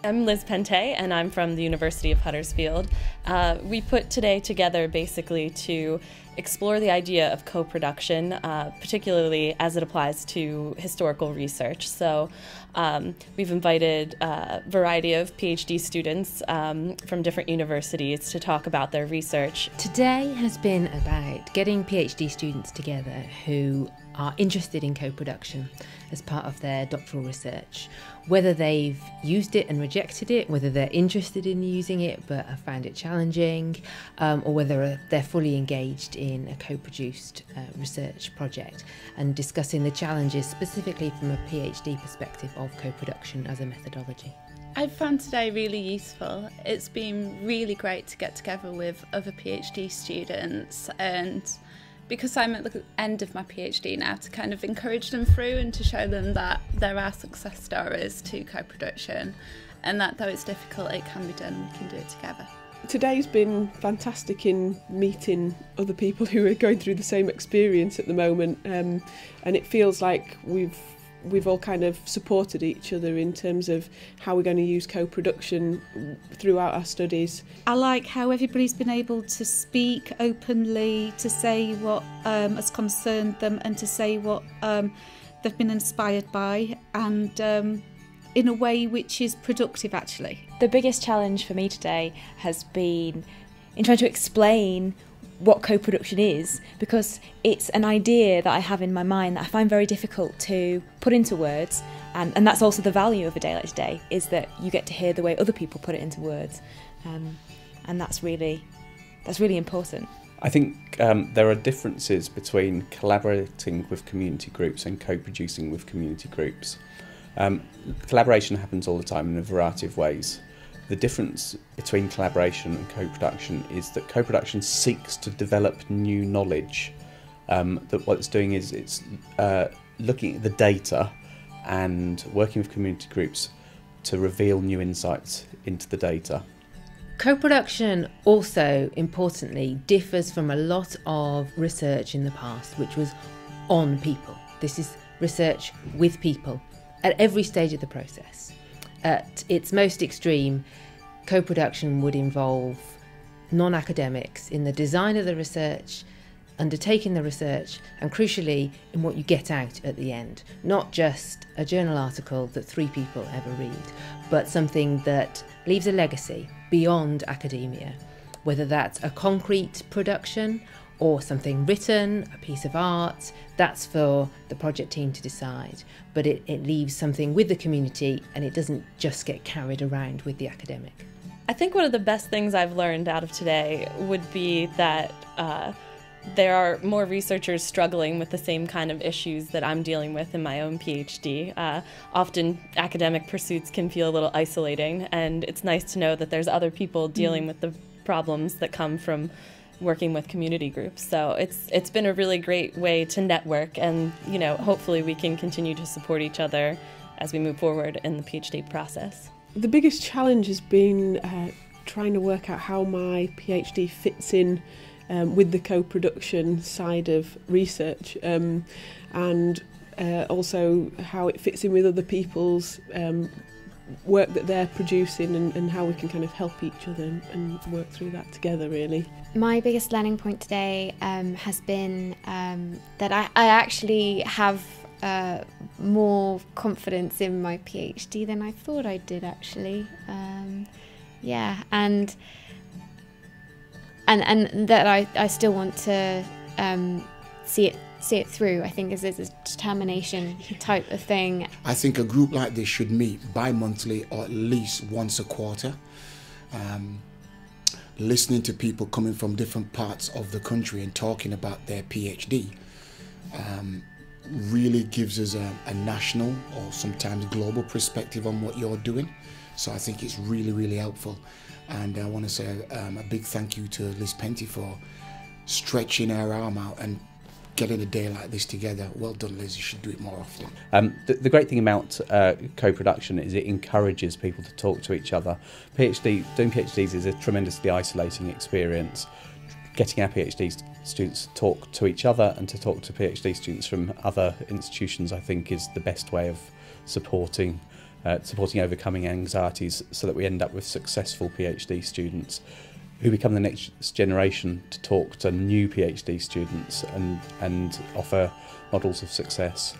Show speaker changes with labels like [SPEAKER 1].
[SPEAKER 1] I'm Liz Pente, and I'm from the University of Huddersfield. We put today together basically to explore the idea of co-production, particularly as it applies to historical research. So we've invited a variety of PhD students from different universities to talk about their research.
[SPEAKER 2] Today has been about getting PhD students together who are interested in co-production as part of their doctoral research, whether they've used it and rejected it, whether they're interested in using it but have found it challenging, or whether they're fully engaged in a co-produced research project, and discussing the challenges specifically from a PhD perspective of co-production as a methodology.
[SPEAKER 3] I found today really useful. It's been really great to get together with other PhD students, and because I'm at the end of my PhD now, to kind of encourage them through and to show them that there are success stories to co-production, and that though it's difficult, it can be done, we can do it together.
[SPEAKER 4] Today's been fantastic in meeting other people who are going through the same experience at the moment, and it feels like we've all kind of supported each other in terms of how we're going to use co-production throughout our studies.
[SPEAKER 5] I like how everybody's been able to speak openly, to say what has concerned them and to say what they've been inspired by, and in a way which is productive actually.
[SPEAKER 6] The biggest challenge for me today has been in trying to explain what co-production is, because it's an idea that I have in my mind that I find very difficult to put into words, and that's also the value of a day like today, is that you get to hear the way other people put it into words, and that's really important.
[SPEAKER 7] I think there are differences between collaborating with community groups and co-producing with community groups. Collaboration happens all the time in a variety of ways. The difference between collaboration and co-production is that co-production seeks to develop new knowledge. That what it's doing is it's looking at the data and working with community groups to reveal new insights into the data.
[SPEAKER 2] Co-production also, importantly, differs from a lot of research in the past, which was on people. This is research with people at every stage of the process. At its most extreme, co-production would involve non-academics in the design of the research, undertaking the research, and crucially in what you get out at the end. Not just a journal article that 3 people ever read, but something that leaves a legacy beyond academia, whether that's a concrete production or something written, a piece of art. That's for the project team to decide, but it leaves something with the community, and it doesn't just get carried around with the academic.
[SPEAKER 1] I think one of the best things I've learned out of today would be that there are more researchers struggling with the same kind of issues that I'm dealing with in my own PhD. Often academic pursuits can feel a little isolating, and it's nice to know that there's other people dealing with the problems that come from working with community groups. So it's been a really great way to network, and hopefully we can continue to support each other as we move forward in the PhD process.
[SPEAKER 4] The biggest challenge has been trying to work out how my PhD fits in with the co-production side of research, and also how it fits in with other people's work that they're producing, and how we can kind of help each other and work through that together, really.
[SPEAKER 8] My biggest learning point today has been that I actually have more confidence in my PhD than I thought I did, actually. Yeah, and that I still want to see it through. I think is a determination type of thing.
[SPEAKER 9] I think a group like this should meet bi-monthly or at least once a quarter. Listening to people coming from different parts of the country and talking about their PhD really gives us a national or sometimes global perspective on what you're doing. So I think it's really, really helpful. And I want to say a big thank you to Liz Pente for stretching her arm out and getting a day like this together. Well done, Liz. You should do it more often.
[SPEAKER 7] The great thing about co-production is it encourages people to talk to each other. Doing PhDs is a tremendously isolating experience. Getting our PhD students to talk to each other and to talk to PhD students from other institutions, I think, is the best way of supporting supporting overcoming anxieties so that we end up with successful PhD students who become the next generation to talk to new PhD students and offer models of success.